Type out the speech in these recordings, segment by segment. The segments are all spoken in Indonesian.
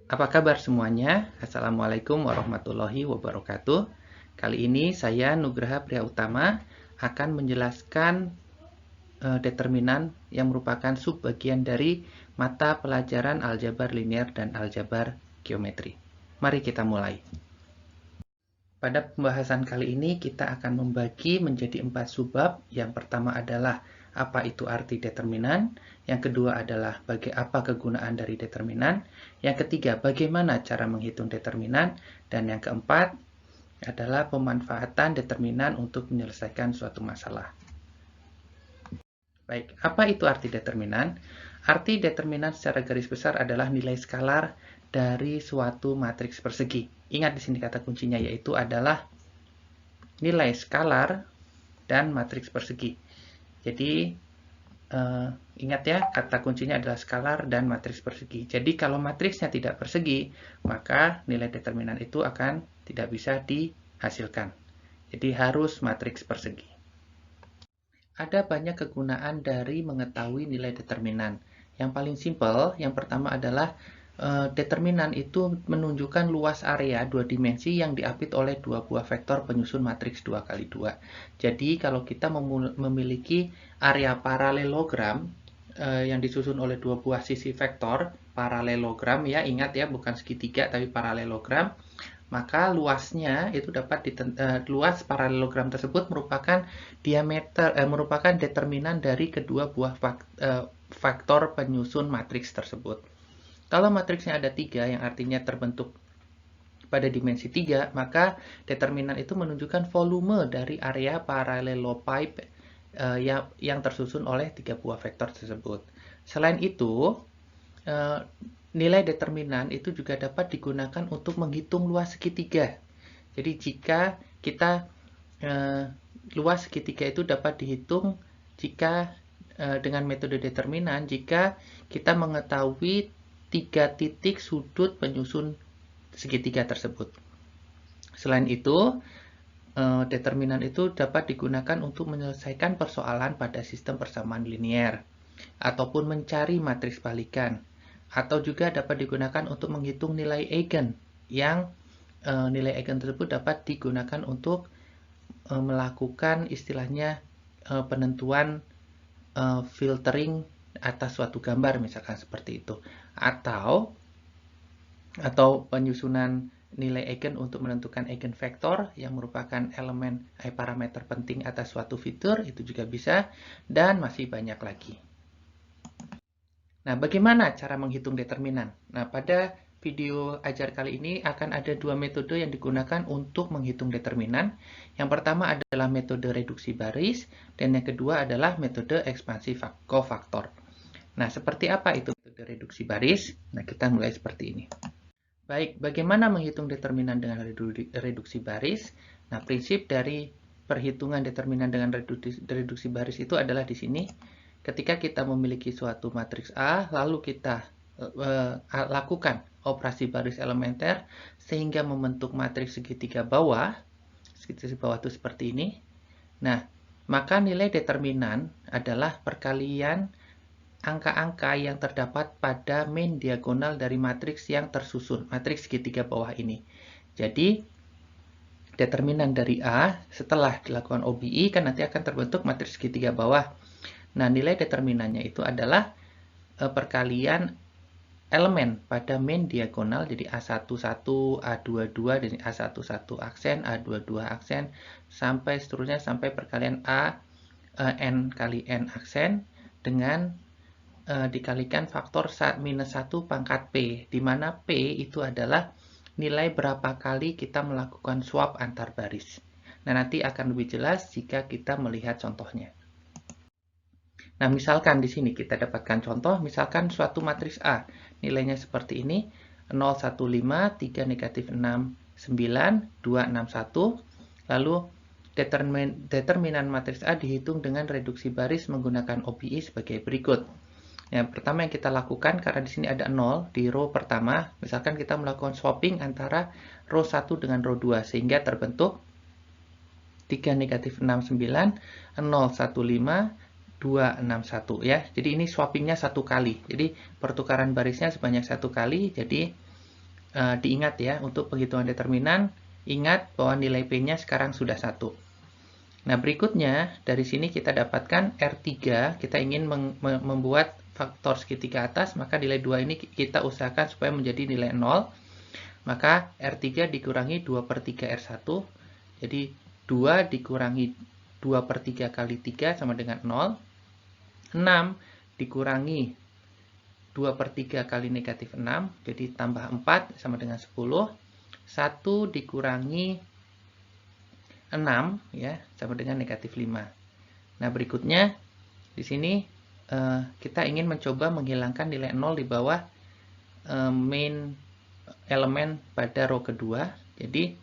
Apa kabar semuanya? Assalamualaikum warahmatullahi wabarakatuh. Kali ini saya Nugraha Priyautama akan menjelaskan determinan yang merupakan subbagian dari mata pelajaran aljabar linear dan aljabar geometri. Mari kita mulai. Pada pembahasan kali ini kita akan membagi menjadi 4 subbab. Yang pertama adalah apa itu arti determinan, yang kedua adalah apa kegunaan dari determinan, yang ketiga bagaimana cara menghitung determinan, dan yang keempat adalah pemanfaatan determinan untuk menyelesaikan suatu masalah. Baik, apa itu arti determinan? Arti determinan secara garis besar adalah nilai skalar dari suatu matriks persegi. Ingat di sini kata kuncinya yaitu adalah nilai skalar dan matriks persegi. Jadi ingat ya, kata kuncinya adalah skalar dan matriks persegi. Jadi kalau matriksnya tidak persegi, maka nilai determinan itu akan tidak bisa dihasilkan. Jadi harus matriks persegi. Ada banyak kegunaan dari mengetahui nilai determinan. Yang paling simpel, yang pertama adalah determinan itu menunjukkan luas area dua dimensi yang diapit oleh dua buah vektor penyusun matriks 2x2. Jadi kalau kita memiliki area paralelogram yang disusun oleh dua buah sisi vektor paralelogram, ya ingat ya, bukan segitiga tapi paralelogram, maka luasnya itu luas paralelogram tersebut merupakan merupakan determinan dari kedua buah faktor penyusun matriks tersebut. Kalau matriksnya ada 3 yang artinya terbentuk pada dimensi 3, maka determinan itu menunjukkan volume dari area parallelopipe yang tersusun oleh 3 buah vektor tersebut. Selain itu, nilai determinan itu juga dapat digunakan untuk menghitung luas segitiga. Jadi jika kita luas segitiga itu dapat dihitung jika dengan metode determinan jika kita mengetahui 3 titik sudut penyusun segitiga tersebut. Selain itu, determinan itu dapat digunakan untuk menyelesaikan persoalan pada sistem persamaan linear, ataupun mencari matriks balikan, atau juga dapat digunakan untuk menghitung nilai eigen, yang nilai eigen tersebut dapat digunakan untuk melakukan istilahnya penentuan filtering atas suatu gambar, misalkan seperti itu, atau penyusunan nilai eigen untuk menentukan eigenvektor yang merupakan elemen parameter penting atas suatu fitur, itu juga bisa, dan masih banyak lagi. Nah, bagaimana cara menghitung determinan? Nah, pada video ajar kali ini akan ada 2 metode yang digunakan untuk menghitung determinan. Yang pertama adalah metode reduksi baris, dan yang kedua adalah metode ekspansi kofaktor. Nah, seperti apa itu metode reduksi baris? Nah, kita mulai seperti ini. Baik, bagaimana menghitung determinan dengan reduksi baris? Nah, prinsip dari perhitungan determinan dengan reduksi baris itu adalah di sini. Ketika kita memiliki suatu matriks A, lalu kita lakukan operasi baris elementer sehingga membentuk matriks segitiga bawah. Segitiga bawah itu seperti ini. Nah, maka nilai determinan adalah perkalian angka-angka yang terdapat pada main diagonal dari matriks yang tersusun, matriks segitiga bawah ini. Jadi, determinan dari A setelah dilakukan OBI kan nanti akan terbentuk matriks segitiga bawah. Nah, nilai determinannya itu adalah perkalian elemen pada main diagonal, jadi A11, A22, dan A11 aksen, A22 aksen, sampai seterusnya sampai perkalian N kali N aksen dengan dikalikan faktor minus 1 pangkat P, di mana P itu adalah nilai berapa kali kita melakukan swap antar baris. Nah, nanti akan lebih jelas jika kita melihat contohnya. Nah, misalkan di sini kita dapatkan contoh, misalkan suatu matriks A, nilainya seperti ini, 0, 1, 5, 3, negatif 6, 9, 2, 6, 1, lalu determinan matriks A dihitung dengan reduksi baris menggunakan OBI sebagai berikut. Yang pertama yang kita lakukan, karena di sini ada 0 di row pertama, misalkan kita melakukan swapping antara row 1 dengan row 2, sehingga terbentuk 3, negatif 6, 9, 0, 1, 5, 261 ya. Jadi ini swappingnya 1 kali. Jadi pertukaran barisnya sebanyak 1 kali. Jadi diingat ya, untuk penghitungan determinan, ingat bahwa nilai P-nya sekarang sudah 1. Nah, berikutnya, dari sini kita dapatkan R3, kita ingin membuat faktor segitiga atas, maka nilai 2 ini kita usahakan supaya menjadi nilai 0. Maka R3 dikurangi 2/3 R1, jadi 2 dikurangi 2/3 kali 3 sama dengan 0. 6 dikurangi 2/3 kali negatif 6, jadi tambah 4 sama dengan 10. 1 dikurangi 6 ya sama dengan negatif 5. Nah, berikutnya di sini kita ingin mencoba menghilangkan nilai 0 di bawah main elemen pada row kedua. Jadi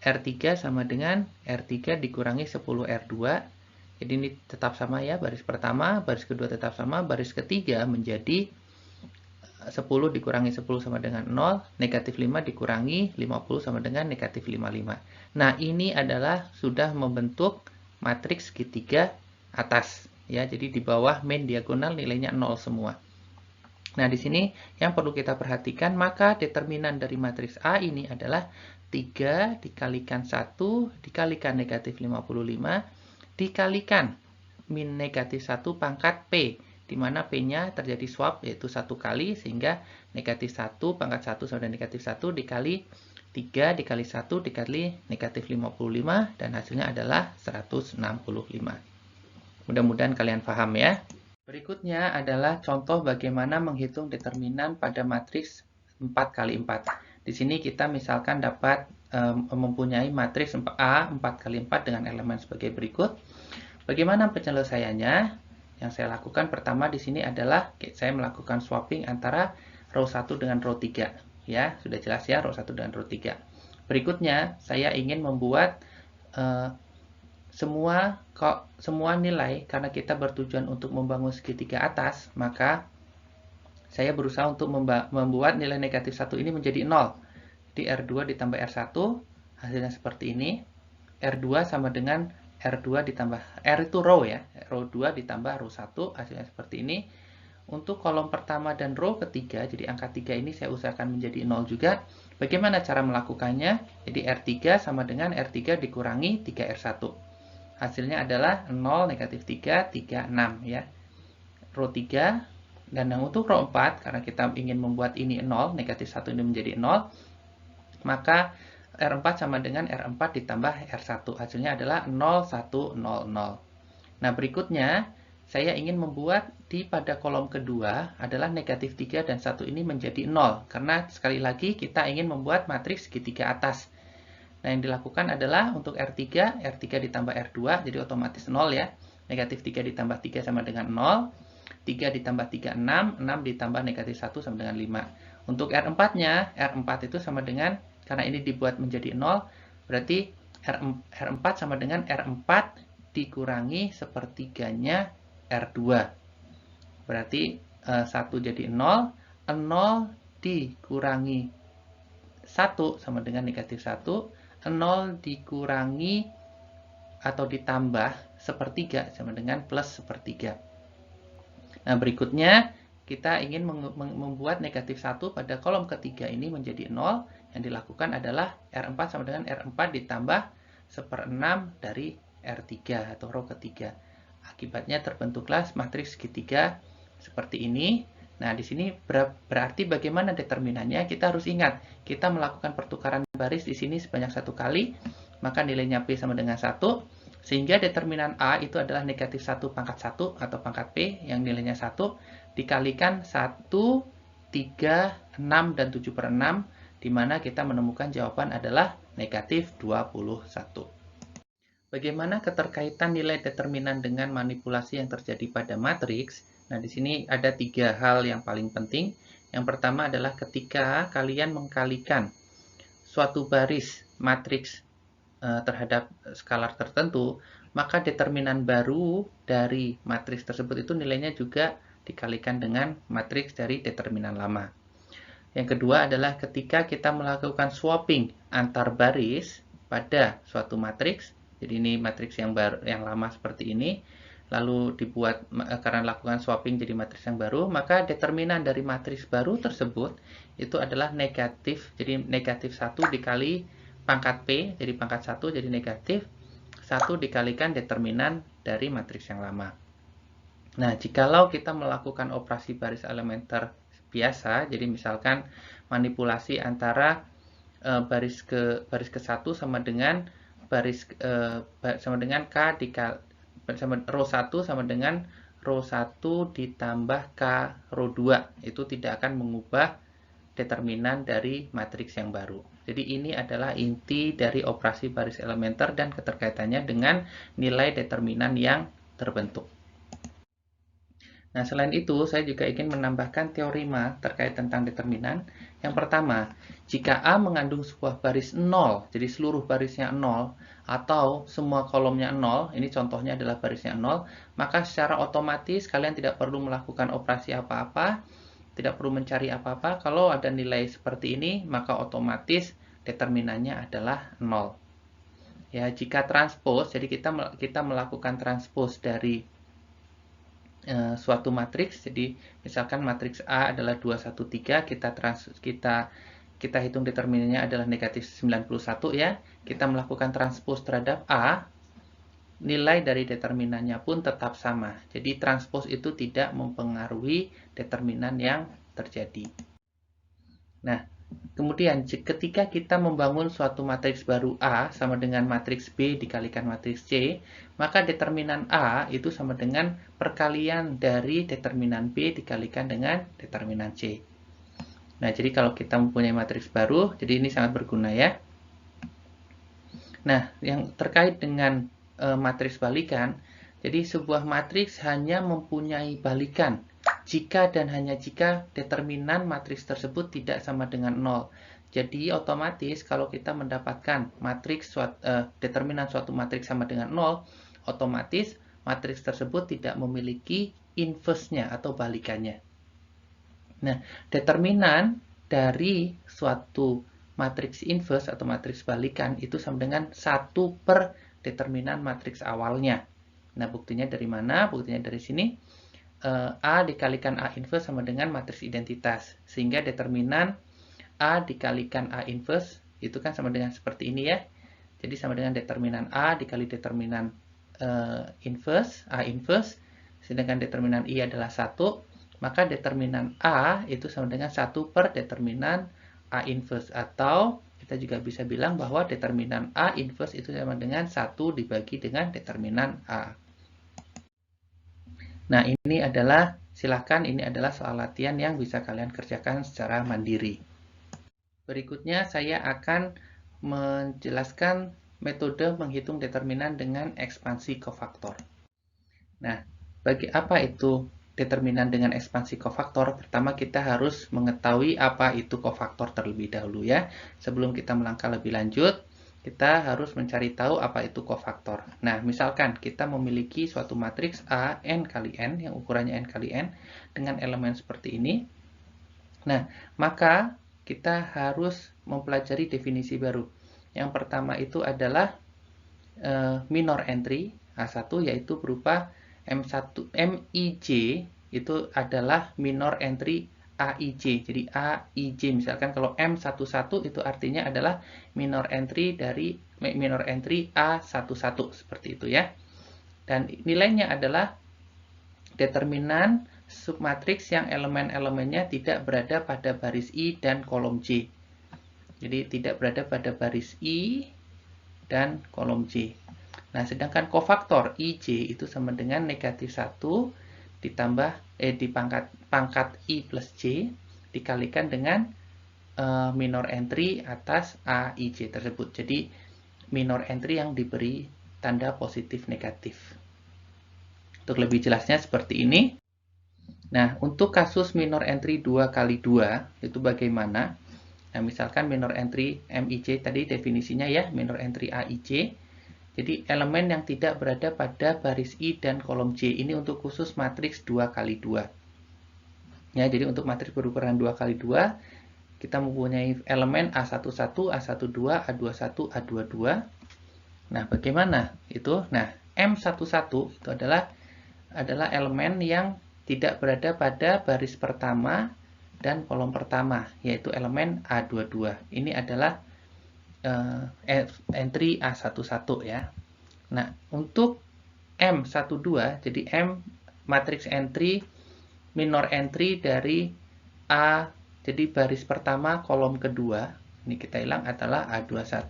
R3 sama dengan R3 dikurangi 10 R2. Jadi ini tetap sama ya, baris pertama, baris kedua tetap sama, baris ketiga menjadi 10 dikurangi 10 sama dengan 0, negatif 5 dikurangi 50 sama dengan negatif 55. Nah, ini adalah sudah membentuk matriks segitiga atas. Ya, jadi di bawah main diagonal nilainya 0 semua. Nah, di sini yang perlu kita perhatikan, maka determinan dari matriks A ini adalah 3 dikalikan 1 dikalikan negatif 55 dikalikan min negatif 1 pangkat P, di mana P-nya terjadi swap, yaitu 1 kali, sehingga negatif 1 pangkat 1 sama dengan negatif 1 dikali 3 dikali 1 dikali negatif 55, dan hasilnya adalah 165. Mudah-mudahan kalian paham ya. Berikutnya adalah contoh bagaimana menghitung determinan pada matriks 4x4. Di sini kita misalkan dapat mempunyai matriks A 4x4 dengan elemen sebagai berikut. Bagaimana penyelesaiannya? Yang saya lakukan pertama di sini adalah saya melakukan swapping antara row 1 dengan row 3. Ya, sudah jelas ya, row 1 dengan row 3. Berikutnya, saya ingin membuat semua nilai, karena kita bertujuan untuk membangun segitiga atas, maka saya berusaha untuk membuat nilai negatif 1 ini menjadi 0. Jadi R2 ditambah R1, hasilnya seperti ini. R2 sama dengan R2 ditambah, R itu row ya, row 2 ditambah row 1, hasilnya seperti ini. Untuk kolom pertama dan row ketiga, jadi angka 3 ini saya usahakan menjadi 0 juga. Bagaimana cara melakukannya? Jadi R3 sama dengan R3 dikurangi 3R1. Hasilnya adalah 0, negatif 3, 3, 6 ya. Row 3, dan yang untuk row 4, karena kita ingin membuat ini 0, negatif 1 ini menjadi 0, maka R4 sama dengan R4 ditambah R1. Hasilnya adalah 0, 1, 0, 0. Nah, berikutnya saya ingin membuat pada kolom kedua adalah negatif 3 dan 1 ini menjadi 0. Karena sekali lagi kita ingin membuat matriks segitiga atas. Nah, yang dilakukan adalah untuk R3, R3 ditambah R2, jadi otomatis 0 ya. Negatif 3 ditambah 3 sama dengan 0. 3 ditambah 3, 6. 6 ditambah negatif 1 sama dengan 5. Untuk R4-nya, R4 itu sama dengan, karena ini dibuat menjadi 0, berarti R4 sama dengan R4 dikurangi sepertiganya R2. Berarti 1 jadi 0, 0 dikurangi 1 sama dengan negatif 1, 0 dikurangi atau ditambah sepertiga sama dengan plus sepertiga. Nah, berikutnya kita ingin membuat negatif 1 pada kolom ketiga ini menjadi 0. Yang dilakukan adalah R4 sama dengan R4 ditambah 1/6 dari R3 atau row ketiga. Akibatnya terbentuklah matriks segitiga seperti ini. Nah, di sini berarti bagaimana determinannya? Kita harus ingat, kita melakukan pertukaran baris di sini sebanyak 1 kali, maka nilainya P sama dengan 1, sehingga determinan A itu adalah negatif 1 pangkat 1 atau pangkat P yang nilainya 1, dikalikan 1, 3, 6, dan 7/6, di mana kita menemukan jawaban adalah negatif 21. Bagaimana keterkaitan nilai determinan dengan manipulasi yang terjadi pada matriks? Nah, di sini ada 3 hal yang paling penting. Yang pertama adalah ketika kalian mengkalikan suatu baris matriks terhadap skalar tertentu, maka determinan baru dari matriks tersebut itu nilainya juga dikalikan dengan matriks dari determinan lama. Yang kedua adalah ketika kita melakukan swapping antar baris pada suatu matriks, jadi ini matriks yang lama seperti ini, lalu dibuat karena lakukan swapping jadi matriks yang baru, maka determinan dari matriks baru tersebut itu adalah negatif. Jadi negatif 1 dikali pangkat P, jadi pangkat 1 jadi negatif 1 dikalikan determinan dari matriks yang lama. Nah, jikalau kita melakukan operasi baris elementer biasa, jadi misalkan manipulasi antara baris ke 1 sama dengan K dikali sama row 1 sama dengan row 1 ditambah K row 2. Itu tidak akan mengubah determinan dari matriks yang baru. Jadi ini adalah inti dari operasi baris elementer dan keterkaitannya dengan nilai determinan yang terbentuk. Nah, selain itu, saya juga ingin menambahkan teorema terkait tentang determinan. Yang pertama, jika A mengandung sebuah baris 0, jadi seluruh barisnya 0, atau semua kolomnya 0, ini contohnya adalah barisnya 0, maka secara otomatis kalian tidak perlu melakukan operasi apa-apa, tidak perlu mencari apa-apa. Kalau ada nilai seperti ini, maka otomatis determinannya adalah 0. Ya, jika transpose, jadi kita melakukan transpose dari suatu matriks. Jadi misalkan matriks A adalah 213, kita hitung determinannya adalah negatif 91 ya. Kita melakukan transpose terhadap A, nilai dari determinannya pun tetap sama. Jadi transpose itu tidak mempengaruhi determinan yang terjadi. Nah, kemudian ketika kita membangun suatu matriks baru A sama dengan matriks B dikalikan matriks C, maka determinan A itu sama dengan perkalian dari determinan B dikalikan dengan determinan C. Nah, jadi kalau kita mempunyai matriks baru, jadi ini sangat berguna ya. Nah, yang terkait dengan matriks balikan, jadi sebuah matriks hanya mempunyai balikan jika dan hanya jika determinan matriks tersebut tidak sama dengan 0. Jadi otomatis kalau kita mendapatkan determinan suatu matriks sama dengan 0, otomatis matriks tersebut tidak memiliki inverse-nya atau balikannya. Nah, determinan dari suatu matriks inverse atau matriks balikan itu sama dengan 1 per determinan matriks awalnya. Nah, buktinya dari mana? Buktinya dari sini. A dikalikan A inverse sama dengan matriks identitas. Sehingga determinan A dikalikan A inverse itu kan sama dengan seperti ini ya. Jadi sama dengan determinan A dikali determinan inverse, A inverse. Sedangkan determinan I adalah 1. Maka determinan A itu sama dengan 1 per determinan A inverse. Atau kita juga bisa bilang bahwa determinan A inverse itu sama dengan 1 dibagi dengan determinan A. Nah, ini adalah soal latihan yang bisa kalian kerjakan secara mandiri. Berikutnya saya akan menjelaskan metode menghitung determinan dengan ekspansi kofaktor. Nah, bagi apa itu determinan dengan ekspansi kofaktor? Pertama kita harus mengetahui apa itu kofaktor terlebih dahulu ya. Sebelum kita melangkah lebih lanjut, kita harus mencari tahu apa itu kofaktor. Nah, misalkan kita memiliki suatu matriks A n kali n yang ukurannya n kali n dengan elemen seperti ini. Nah, maka kita harus mempelajari definisi baru. Yang pertama itu adalah minor entry A1 yaitu berupa MIJ itu adalah minor entry AIJ. Jadi AIJ misalkan kalau M11 itu artinya adalah minor entry A11 seperti itu ya. Dan nilainya adalah determinan submatriks yang elemen-elemennya tidak berada pada baris I dan kolom J. Jadi tidak berada pada baris I dan kolom J. Nah, sedangkan kofaktor IJ itu sama dengan negatif 1 ditambah di pangkat I plus J dikalikan dengan minor entry atas AIJ tersebut. Jadi minor entry yang diberi tanda positif negatif. Untuk lebih jelasnya seperti ini. Nah, untuk kasus minor entry 2 kali 2 itu bagaimana? Nah, misalkan minor entry MIJ tadi definisinya ya, minor entry AIJ. Jadi elemen yang tidak berada pada baris I dan kolom J. Ini untuk khusus matriks 2 kali 2. Ya, jadi untuk matriks berukuran 2 kali 2, kita mempunyai elemen A11, A12, A21, A22. Nah, bagaimana itu? Nah, M11 itu adalah elemen yang tidak berada pada baris pertama dan kolom pertama, yaitu elemen A22. Ini adalah entry A11 ya. Nah, untuk M12, jadi M matriks entry, minor entry dari A, jadi baris pertama kolom kedua, ini kita hilang adalah A21.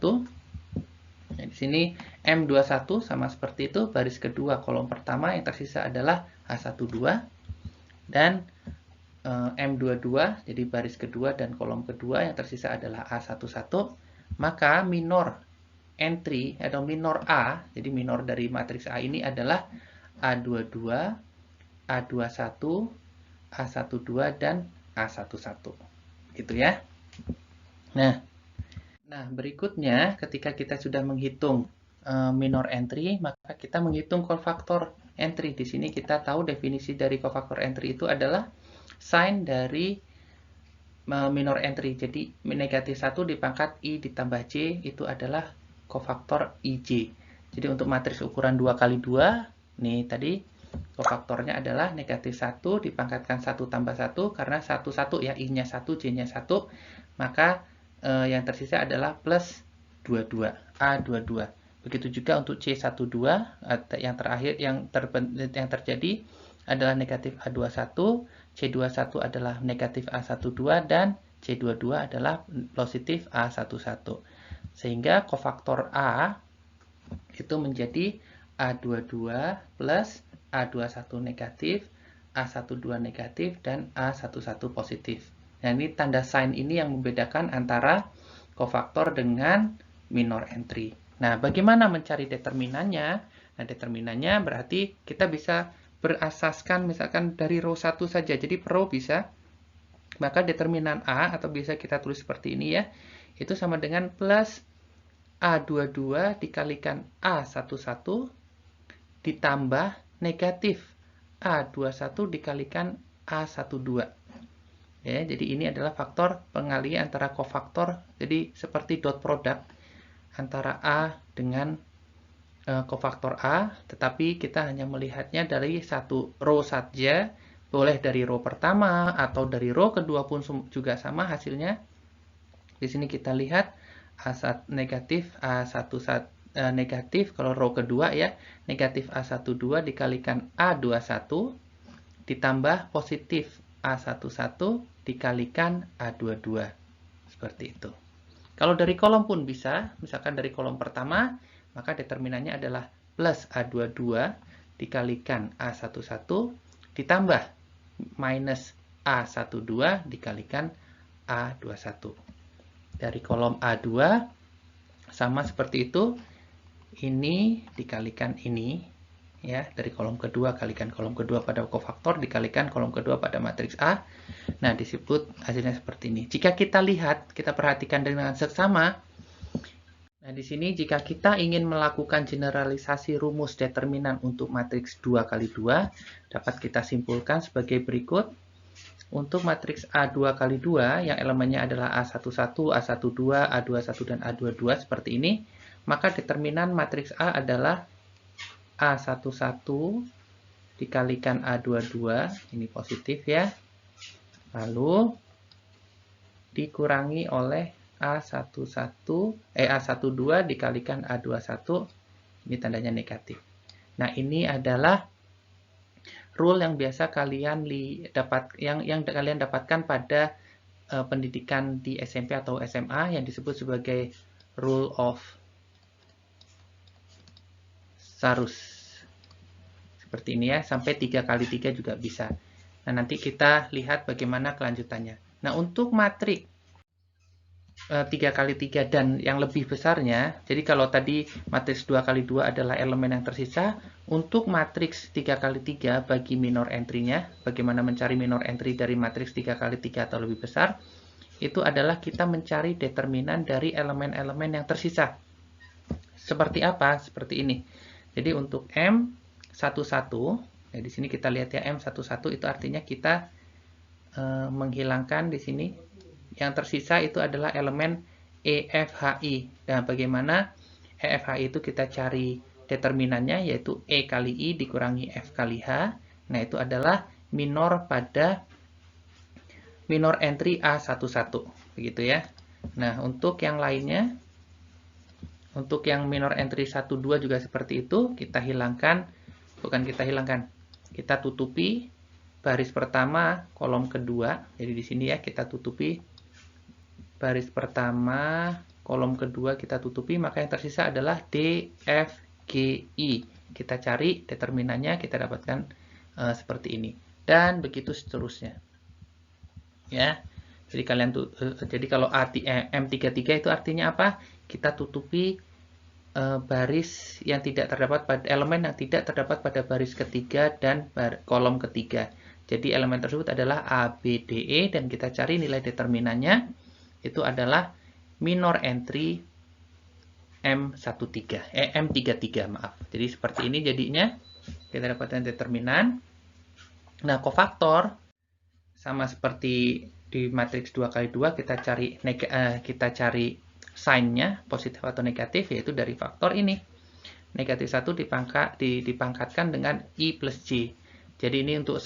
Nah, di sini M21 sama seperti itu, baris kedua kolom pertama, yang tersisa adalah A12. Dan M22, jadi baris kedua dan kolom kedua, yang tersisa adalah A11. Maka minor entry atau minor A, jadi minor dari matriks A ini adalah A22, A21, A12, dan A11. Gitu ya. Nah, berikutnya ketika kita sudah menghitung minor entry, maka kita menghitung cofactor entry. Di sini kita tahu definisi dari cofactor entry itu adalah sign dari minor entry. Jadi negatif 1 dipangkat I ditambah J itu adalah cofactor IJ. Jadi untuk matriks ukuran 2x2, nih tadi cofaktornya adalah negatif 1 dipangkatkan 1 tambah 1, karena 1, 1 ya, I-nya 1, J-nya 1, maka yang tersisa adalah plus 22, A22. Begitu juga untuk C12, yang terakhir yang terjadi adalah negatif A21, C21 adalah negatif A12, dan C22 adalah positif A11. Sehingga cofaktor A itu menjadi A22 plus A21 negatif, A12 negatif, dan A11 positif. Nah, ini tanda sign ini yang membedakan antara cofaktor dengan minor entry. Nah, bagaimana mencari determinannya? Nah, determinannya berarti kita bisa berasaskan misalkan dari row 1 saja. Jadi per row bisa, maka determinan A, atau bisa kita tulis seperti ini ya, itu sama dengan plus A22 dikalikan A11 ditambah negatif A21 dikalikan A12. Ya, jadi ini adalah faktor pengalian antara cofaktor, jadi seperti dot product antara A dengan cofaktor A, tetapi kita hanya melihatnya dari satu row saja, boleh dari row pertama atau dari row kedua pun juga sama hasilnya. Di sini kita lihat A1 negatif, A11 negatif, kalau row kedua ya, negatif A12 dikalikan A21 ditambah positif A11 dikalikan A22. Seperti itu. Kalau dari kolom pun bisa, misalkan dari kolom pertama, maka determinannya adalah plus A22 dikalikan A11 ditambah minus A12 dikalikan A21. Dari kolom A2 sama seperti itu, ini dikalikan ini, ya, dari kolom kedua kalikan kolom kedua pada cofaktor dikalikan kolom kedua pada matriks A. Nah, disebut hasilnya seperti ini. Jika kita lihat, kita perhatikan dengan seksama. Nah, di sini jika kita ingin melakukan generalisasi rumus determinan untuk matriks 2x2, dapat kita simpulkan sebagai berikut. Untuk matriks A2x2 yang elemennya adalah A11, A12, A21, dan A22 seperti ini, maka determinan matriks A adalah A11 dikalikan A22, ini positif ya, lalu dikurangi oleh A12 dikalikan A21, ini tandanya negatif. Nah, ini adalah rule yang biasa kalian kalian dapatkan pada pendidikan di SMP atau SMA yang disebut sebagai rule of Sarus. Seperti ini ya, sampai 3x3 juga bisa. Nah, nanti kita lihat bagaimana kelanjutannya. Nah, untuk matriks 3x3 dan yang lebih besarnya, jadi kalau tadi matriks 2x2 adalah elemen yang tersisa, untuk matriks 3x3 bagi minor entry-nya, bagaimana mencari minor entry dari matriks 3x3 atau lebih besar, itu adalah kita mencari determinan dari elemen-elemen yang tersisa. Seperti apa? Seperti ini. Jadi untuk M11, ya di sini kita lihat ya, M11 itu artinya kita menghilangkan di sini. Yang tersisa itu adalah elemen EFHI. Nah, bagaimana EFHI itu kita cari determinannya, yaitu E kali I dikurangi F kali H. Nah, itu adalah minor pada minor entry A11, begitu ya. Nah, untuk yang lainnya, untuk yang minor entry 12 juga seperti itu, kita hilangkan, kita tutupi baris pertama, kolom kedua. Jadi di sini ya, kita tutupi baris pertama, kolom kedua kita tutupi, maka yang tersisa adalah D, F, G, I. Kita cari determinannya, kita dapatkan seperti ini. Dan begitu seterusnya. Ya. Jadi jadi kalau M33 itu artinya apa? Kita tutupi baris yang tidak terdapat pada elemen yang tidak terdapat pada baris ketiga dan kolom ketiga. Jadi elemen tersebut adalah A, B, D, E dan kita cari nilai determinannya itu adalah minor entry M33, maaf. Jadi seperti ini jadinya kita dapatkan determinan. Nah, kofaktor sama seperti di matriks 2x2 kita cari sign-nya positif atau negatif, yaitu dari faktor ini. Negatif 1 dipangkatkan dengan I plus J. Jadi ini untuk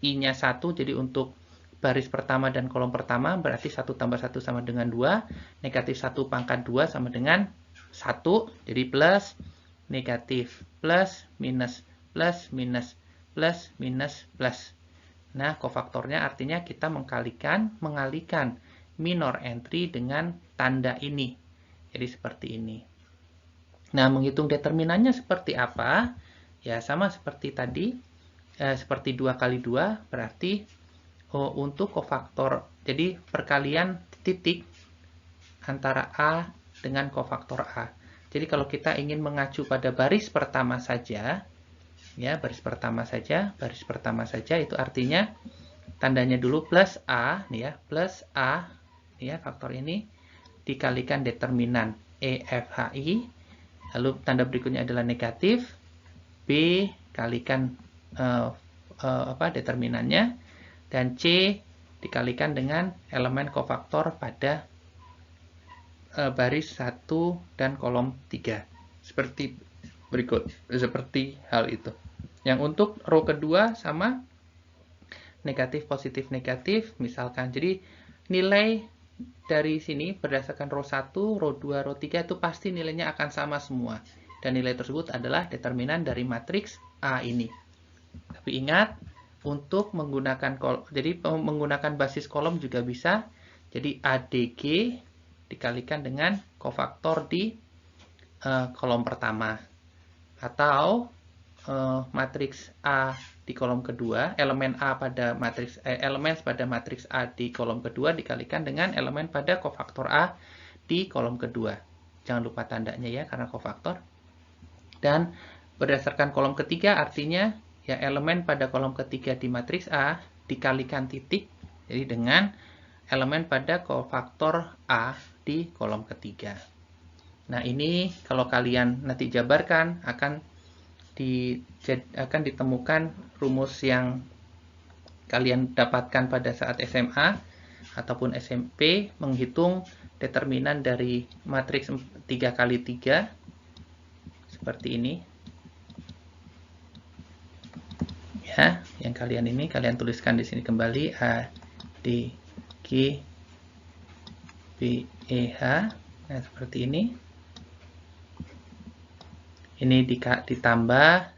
I-nya 1, jadi untuk baris pertama dan kolom pertama, berarti 1 tambah 1 sama dengan 2. Negatif 1 pangkat 2 sama dengan 1. Jadi plus, negatif, plus, minus, plus, minus, plus, minus, plus. Nah, kofaktornya artinya kita mengalihkan minor entry dengan tanda ini. Jadi seperti ini. Nah, menghitung determinannya seperti apa? Ya, sama seperti tadi. Seperti 2x2, berarti untuk kofaktor. Jadi, perkalian titik antara A dengan kofaktor A. Jadi, kalau kita ingin mengacu pada baris pertama saja, ya, baris pertama saja itu artinya tandanya dulu plus A, nih ya, plus A, nih ya, faktor ini dikalikan determinan EFHI, lalu tanda berikutnya adalah negatif, B kalikan determinannya, dan C dikalikan dengan elemen kofaktor pada baris 1 dan kolom 3. Seperti berikut, seperti hal itu. Yang untuk row kedua sama negatif, positif, negatif, misalkan. Jadi nilai dari sini berdasarkan row 1, row 2, row 3 itu pasti nilainya akan sama semua. Dan nilai tersebut adalah determinan dari matriks A ini. Tapi ingat, untuk menggunakan basis kolom juga bisa. Jadi ADG dikalikan dengan kofaktor di kolom pertama. Atau matriks A di kolom kedua, elemen pada matriks A di kolom kedua dikalikan dengan elemen pada kofaktor A di kolom kedua. Jangan lupa tandanya ya, karena kofaktor. Dan berdasarkan kolom ketiga artinya ya elemen pada kolom ketiga di matriks A dikalikan titik, jadi dengan elemen pada kofaktor A di kolom ketiga. Nah, ini kalau kalian nanti jabarkan akan ditemukan rumus yang kalian dapatkan pada saat SMA ataupun SMP, menghitung determinan dari matriks 3x3 seperti ini. Ya, yang kalian tuliskan di sini kembali A, D, G, B, E, H. Nah, seperti ini. Ini ditambah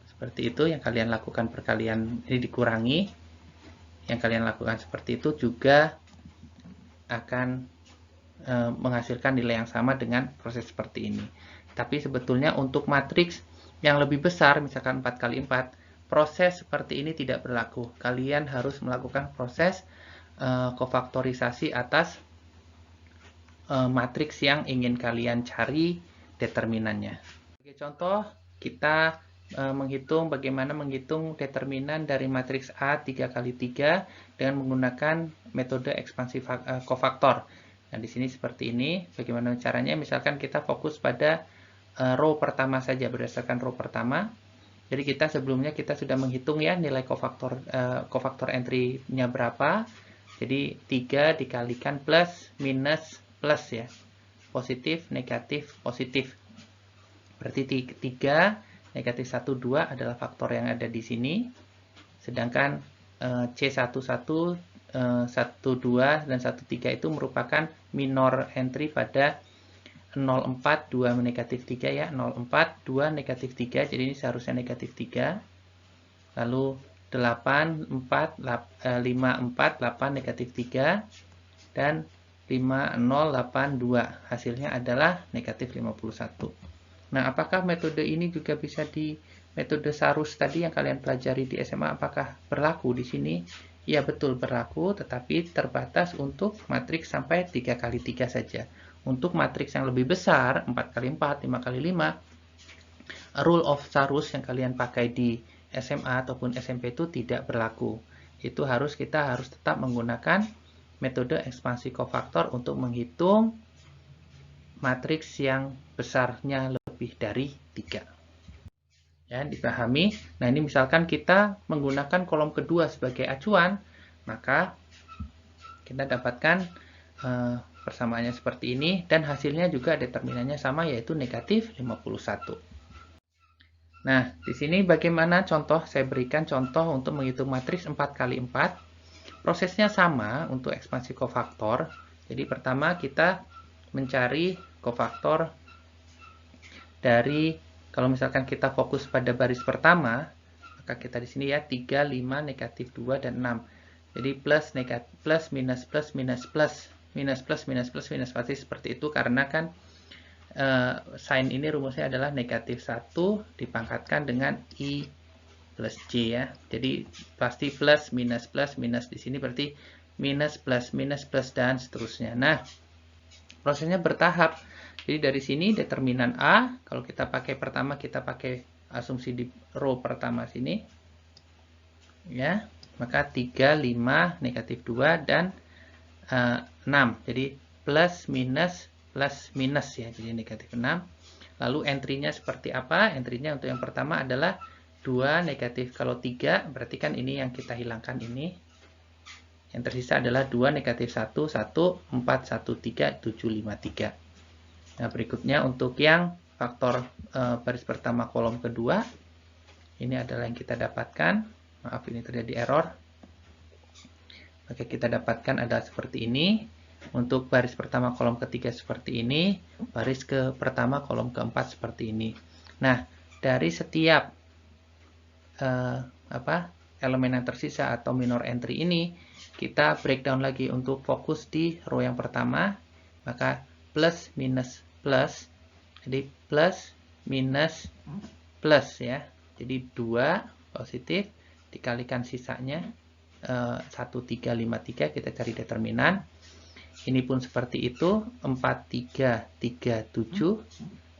seperti itu. Yang kalian lakukan perkalian ini dikurangi, yang kalian lakukan seperti itu juga akan menghasilkan nilai yang sama dengan proses seperti ini. Tapi sebetulnya untuk matriks yang lebih besar, misalkan 4x4, proses seperti ini tidak berlaku. Kalian harus melakukan proses kofaktorisasi atas matriks yang ingin kalian cari determinannya. Sebagai contoh, kita bagaimana menghitung determinan dari matriks A 3x3 dengan menggunakan metode ekspansi kofaktor. Nah, di sini seperti ini. Bagaimana caranya? Misalkan kita fokus pada row pertama saja, berdasarkan row pertama. Jadi sebelumnya kita sudah menghitung ya nilai kofaktor entry-nya berapa. Jadi 3 dikalikan plus minus plus ya, positif, negatif, positif. Berarti 3 negatif 1, 2 adalah faktor yang ada di sini. Sedangkan C11, 12, dan 13 itu merupakan minor entry pada 0,4, 2 negatif 3 ya. 0,4, 2 negatif 3, jadi ini seharusnya negatif 3. Lalu 8, 4, 5, 4, 8 negatif 3. Dan 5, 0, 8, 2. Hasilnya adalah negatif 51. Nah, apakah metode ini juga bisa di metode Sarus tadi yang kalian pelajari di SMA, apakah berlaku di sini? Ya, betul berlaku, tetapi terbatas untuk matriks sampai 3x3 saja. Untuk matriks yang lebih besar, 4x4, 5x5, rule of Sarus yang kalian pakai di SMA ataupun SMP itu tidak berlaku. Itu kita harus tetap menggunakan metode ekspansi kofaktor untuk menghitung matriks yang besarnya lebih dari 3. Ya, dipahami. Nah, ini misalkan kita menggunakan kolom kedua sebagai acuan, maka kita dapatkan persamaannya seperti ini, dan hasilnya juga determinannya sama, yaitu negatif 51. Nah, di sini bagaimana contoh? Saya berikan contoh untuk menghitung matriks 4x4. Prosesnya sama untuk ekspansi kofaktor. Jadi pertama kita mencari kofaktor dari, kalau misalkan kita fokus pada baris pertama, maka kita di sini ya 3, 5, negatif 2, dan 6. Jadi plus, negatif, plus, minus, plus, minus, plus, minus, plus, minus, plus, minus, pasti seperti itu karena kan sign ini rumusnya adalah negatif 1 dipangkatkan dengan I plus J ya. Jadi pasti plus, minus, di sini berarti minus, plus, dan seterusnya. Nah, prosesnya bertahap. Jadi dari sini determinan A, kalau kita pakai pertama, kita pakai asumsi di row pertama sini. Ya, maka 3, 5, negatif 2, dan 6. Jadi plus, minus ya. Jadi negatif 6. Lalu entry-nya seperti apa? Entry-nya untuk yang pertama adalah 2 negatif, kalau 3 berarti kan ini yang kita hilangkan ini. Yang tersisa adalah 2 negatif 1, 1, 4, 1, 3, 7, 5, 3. Nah, berikutnya untuk yang faktor baris pertama kolom kedua, ini adalah yang kita dapatkan. Maaf, ini terjadi error. Maka kita dapatkan ada seperti ini. Untuk baris pertama kolom ketiga seperti ini, baris ke pertama kolom keempat seperti ini. Nah, dari setiap elemen yang tersisa atau minor entry ini, kita breakdown lagi untuk fokus di row yang pertama, maka plus, minus, plus, jadi plus, minus, plus ya. Jadi 2 positif dikalikan sisanya 1, 3, 5, 3, kita cari determinan. Ini pun seperti itu, 4, 3, 3, 7,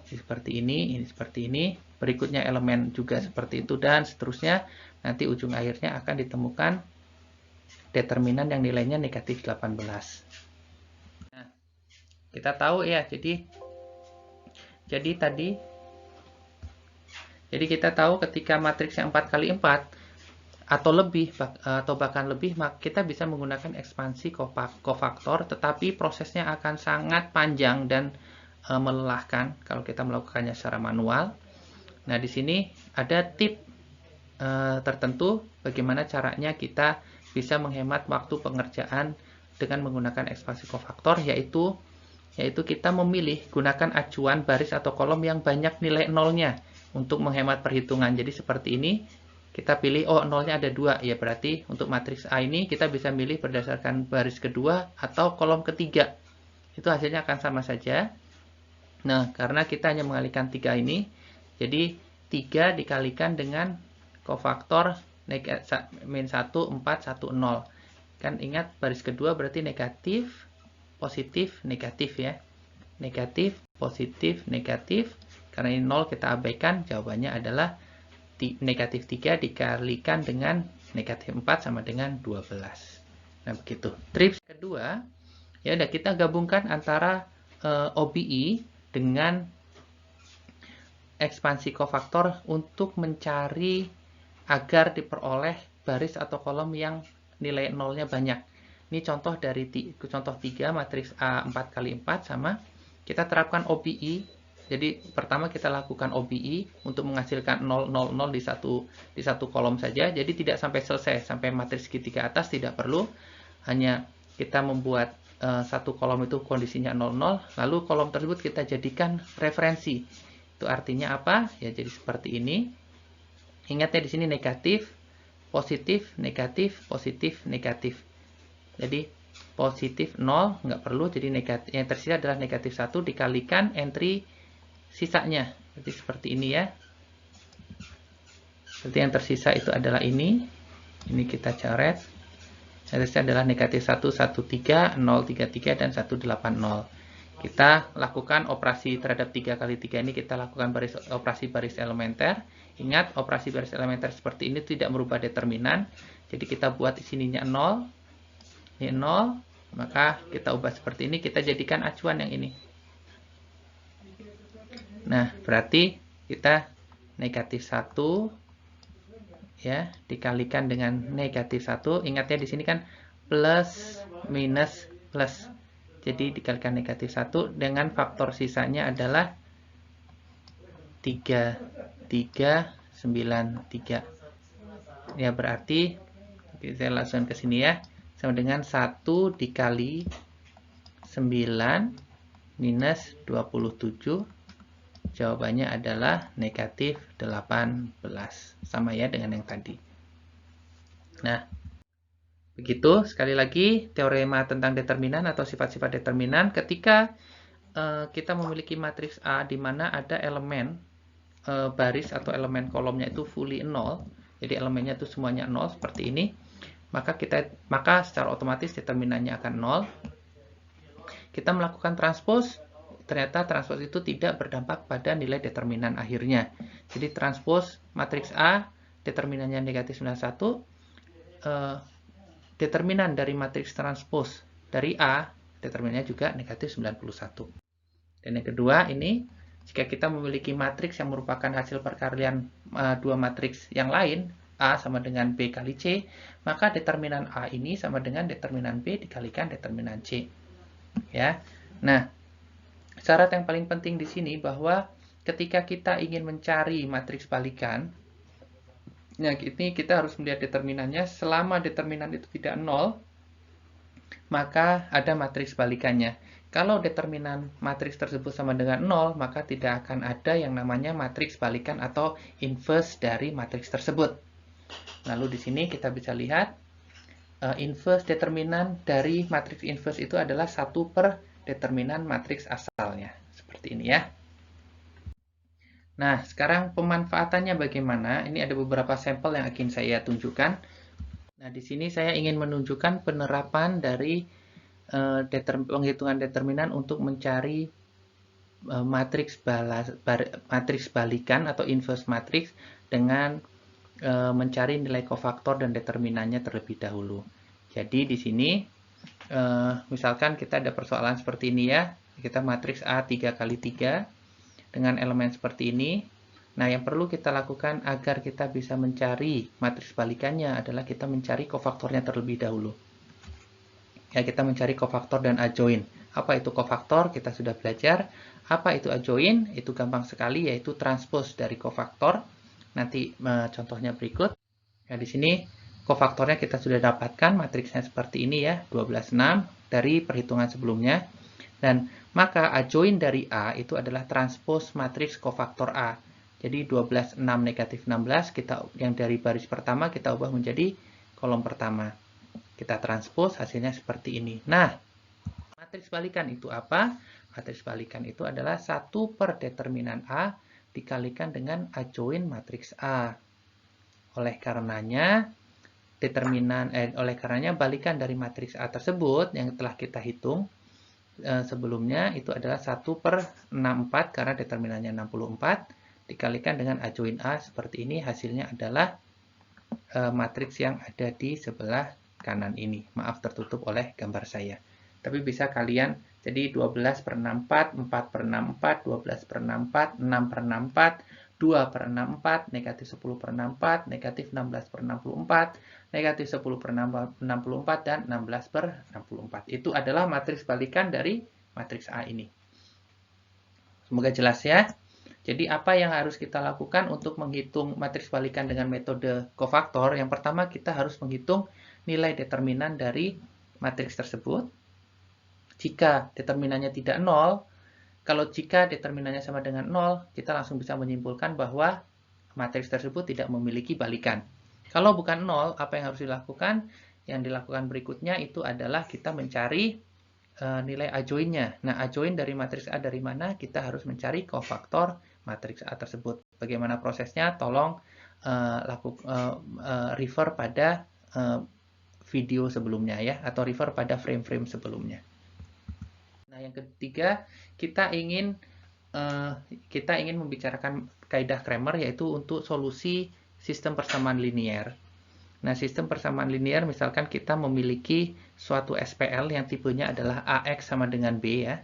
seperti ini seperti ini. Berikutnya elemen juga seperti itu, dan seterusnya. Nanti ujung akhirnya akan ditemukan determinan yang nilainya negatif 18. Nah, kita tahu ya, jadi kita tahu ketika matriks yang 4x4 atau lebih, atau bahkan lebih, kita bisa menggunakan ekspansi kofaktor, tetapi prosesnya akan sangat panjang dan melelahkan kalau kita melakukannya secara manual. Nah, di sini ada tip tertentu bagaimana caranya kita bisa menghemat waktu pengerjaan dengan menggunakan ekspansi kofaktor, yaitu kita memilih gunakan acuan baris atau kolom yang banyak nilai nolnya untuk menghemat perhitungan. Jadi seperti ini, kita pilih, oh nolnya ada 2, ya berarti untuk matriks A ini kita bisa milih berdasarkan baris kedua atau kolom ketiga. Itu hasilnya akan sama saja. Nah, karena kita hanya mengalihkan 3 ini, jadi 3 dikalikan dengan kofaktor min 1, 4, 1, 0. Kan ingat baris kedua berarti negatif, positif, negatif ya. Negatif, positif, negatif. Karena ini 0 kita abaikan, jawabannya adalah negatif 3 dikalikan dengan negatif 4 sama dengan 12. Nah, begitu. Trips kedua, ya udah kita gabungkan antara OBE dengan ekspansi kofaktor untuk mencari agar diperoleh baris atau kolom yang nilai nolnya banyak. Ini contoh dari contoh 3 matriks A 4x4 sama kita terapkan OBE Jadi pertama kita lakukan OBE untuk menghasilkan 0, 0, 0 di satu kolom saja. Jadi tidak sampai selesai, sampai matriks segitiga atas tidak perlu. Hanya kita membuat satu kolom itu kondisinya 0, 0. Lalu kolom tersebut kita jadikan referensi. Itu artinya apa? Ya jadi seperti ini. Ingat ya di sini negatif, positif, negatif, positif, negatif. Jadi positif 0 nggak perlu, jadi negatif, yang tersisa adalah negatif 1 dikalikan entry sisanya. Jadi seperti ini ya. Berarti yang tersisa itu adalah ini. Ini kita coret. Yang tersisa adalah negatif 1, 13, 0, 33, dan 180. Kita lakukan operasi terhadap 3 kali 3 ini, kita lakukan operasi baris elementer. Ingat, operasi baris elementer seperti ini tidak merubah determinan. Jadi kita buat di sininya 0. Ini 0. Maka kita ubah seperti ini, kita jadikan acuan yang ini. Nah, berarti kita negatif 1 ya dikalikan dengan negatif 1. Ingat ya di sini kan plus minus plus. Jadi dikalikan negatif 1 dengan faktor sisanya adalah 3, 3, 9, 3. Ya berarti saya langsung ke sini ya. Sama dengan 1 dikali 9 minus 27. Jawabannya adalah negatif 18. Sama ya dengan yang tadi. Nah, begitu. Sekali lagi, teorema tentang determinan atau sifat-sifat determinan. Ketika kita memiliki matriks A di mana ada elemen baris atau elemen kolomnya itu fully 0. Jadi elemennya itu semuanya 0 seperti ini. Maka secara otomatis determinannya akan 0. Kita melakukan transpose. Ternyata transpose itu tidak berdampak pada nilai determinan akhirnya. Jadi transpose matriks A, determinannya negatif 91. Determinan dari matriks transpose dari A, determinannya juga negatif 91. Dan yang kedua ini, jika kita memiliki matriks yang merupakan hasil perkalian dua matriks yang lain, A sama dengan B kali C, maka determinan A ini sama dengan determinan B dikalikan determinan C. Ya. Nah, syarat yang paling penting di sini bahwa ketika kita ingin mencari matriks balikan, nah ini kita harus melihat determinannya. Selama determinan itu tidak 0, maka ada matriks balikannya. Kalau determinan matriks tersebut sama dengan 0, maka tidak akan ada yang namanya matriks balikan atau inverse dari matriks tersebut. Lalu di sini kita bisa lihat inverse determinan dari matriks inverse itu adalah 1 per determinan matriks asalnya. Seperti ini ya. Nah, sekarang pemanfaatannya bagaimana? Ini ada beberapa sampel yang akan saya tunjukkan. Nah, di sini saya ingin menunjukkan penerapan dari penghitungan determinan untuk mencari matriks balikan atau inverse matriks dengan mencari nilai kofaktor dan determinannya terlebih dahulu. Jadi di sini misalkan kita ada persoalan seperti ini ya. Kita matriks A 3 kali 3 dengan elemen seperti ini. Nah, yang perlu kita lakukan agar kita bisa mencari matriks balikannya adalah kita mencari kofaktornya terlebih dahulu. Ya, kita mencari kofaktor dan adjoin. Apa itu kofaktor? Kita sudah belajar. Apa itu adjoin? Itu gampang sekali, yaitu transpose dari kofaktor. Nanti contohnya berikut. Nah, di sini kofaktornya kita sudah dapatkan, matriksnya seperti ini ya, 12, 6 dari perhitungan sebelumnya. Dan maka adjoin dari A itu adalah transpose matriks kofaktor A. Jadi 12, 6, negatif 16, yang dari baris pertama kita ubah menjadi kolom pertama. Kita transpose, hasilnya seperti ini. Nah, matriks balikan itu apa? Matriks balikan itu adalah 1 per determinan A dikalikan dengan adjoin matriks A. Oleh karenanya balikan dari matriks A tersebut yang telah kita hitung sebelumnya itu adalah 1 per 64 karena determinannya 64 dikalikan dengan adjoin A seperti ini, hasilnya adalah matriks yang ada di sebelah kanan ini. Maaf tertutup oleh gambar saya. Tapi bisa kalian, jadi 12 per 64, 4 per 64, 12 per 64, 6 per 64, 2 per 64, negatif 10 per 64, negatif 16 per 64, negatif 10 per 64, dan 16 per 64. Itu adalah matriks balikan dari matriks A ini. Semoga jelas ya. Jadi apa yang harus kita lakukan untuk menghitung matriks balikan dengan metode kofaktor? Yang pertama kita harus menghitung nilai determinan dari matriks tersebut. Jika determinannya tidak 0, kalau jika determinannya sama dengan 0, kita langsung bisa menyimpulkan bahwa matriks tersebut tidak memiliki balikan. Kalau bukan 0, apa yang harus dilakukan? Yang dilakukan berikutnya itu adalah kita mencari nilai adjoint-nya. Nah, adjoint dari matriks A dari mana? Kita harus mencari kofaktor matriks A tersebut. Bagaimana prosesnya? Tolong refer pada video sebelumnya ya, atau refer pada frame-frame sebelumnya. Nah, yang ketiga, kita ingin membicarakan kaidah Cramer, yaitu untuk solusi sistem persamaan linear. Nah, sistem persamaan linear, misalkan kita memiliki suatu SPL yang tipenya adalah AX sama dengan B ya.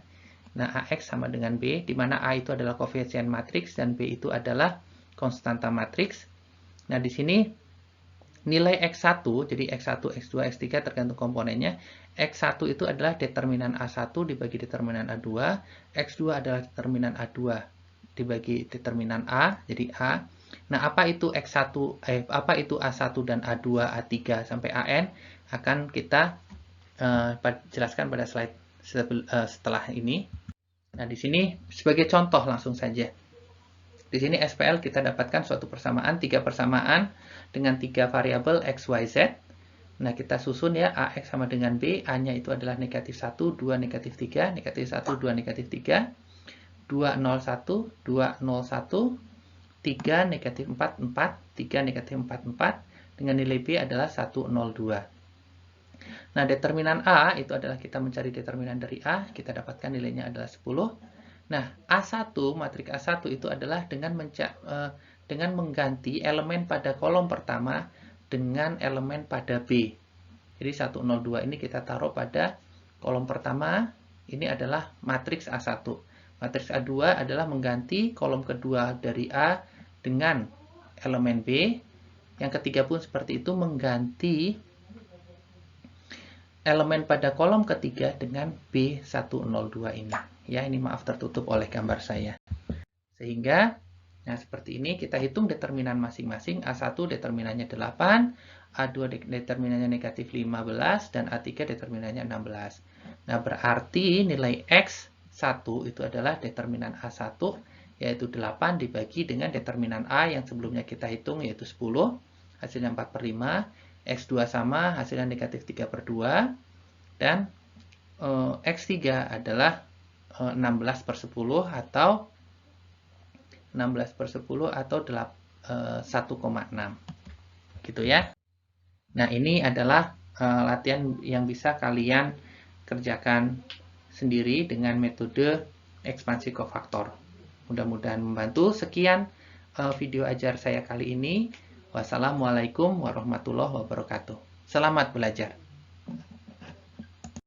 Nah, AX sama dengan B, di mana A itu adalah koefisien matriks dan B itu adalah konstanta matriks. Nah, di sini nilai X1, jadi X1, X2, X3 tergantung komponennya. X1 itu adalah determinan A1 dibagi determinan A2, X2 adalah determinan A2 dibagi determinan A, jadi A. Nah, apa itu X1, apa itu A1 dan A2, A3 sampai AN akan kita jelaskan pada slide setelah ini. Nah, di sini sebagai contoh langsung saja. Di sini SPL kita dapatkan suatu persamaan, 3 persamaan dengan 3 variabel X, Y, Z. Nah, kita susun ya, AX sama dengan B, A-nya itu adalah negatif 1, 2, negatif 3, negatif 1, 2, negatif 3, 2, 0, 1, 2, 0, 1, 3, negatif 4, 4, 3, negatif 4, 4, dengan nilai B adalah 1, 0, 2. Nah, determinan A itu adalah kita mencari determinan dari A, kita dapatkan nilainya adalah 10. Nah, A1, matriks A1 itu adalah dengan mengganti elemen pada kolom pertama dengan elemen pada B. Jadi 102 ini kita taruh pada kolom pertama, ini adalah matriks A1. Matriks A2 adalah mengganti kolom kedua dari A dengan elemen B. Yang ketiga pun seperti itu, mengganti elemen pada kolom ketiga dengan B102 ini. Ya, ini maaf tertutup oleh gambar saya. Sehingga, nah seperti ini kita hitung determinan masing-masing. A1 determinannya 8, A2 determinannya negatif 15, dan A3 determinannya 16. Nah, berarti nilai X1 itu adalah determinan A1, yaitu 8 dibagi dengan determinan A yang sebelumnya kita hitung, yaitu 10, hasilnya 4/5. X2 sama, hasilnya negatif 3/2, dan X3 adalah 16/10 atau 16/10 atau 1,6 gitu ya. Nah, ini adalah latihan yang bisa kalian kerjakan sendiri dengan metode ekspansi kofaktor. Mudah-mudahan membantu. Sekian video ajar saya kali ini. Wassalamualaikum warahmatullahi wabarakatuh. Selamat belajar.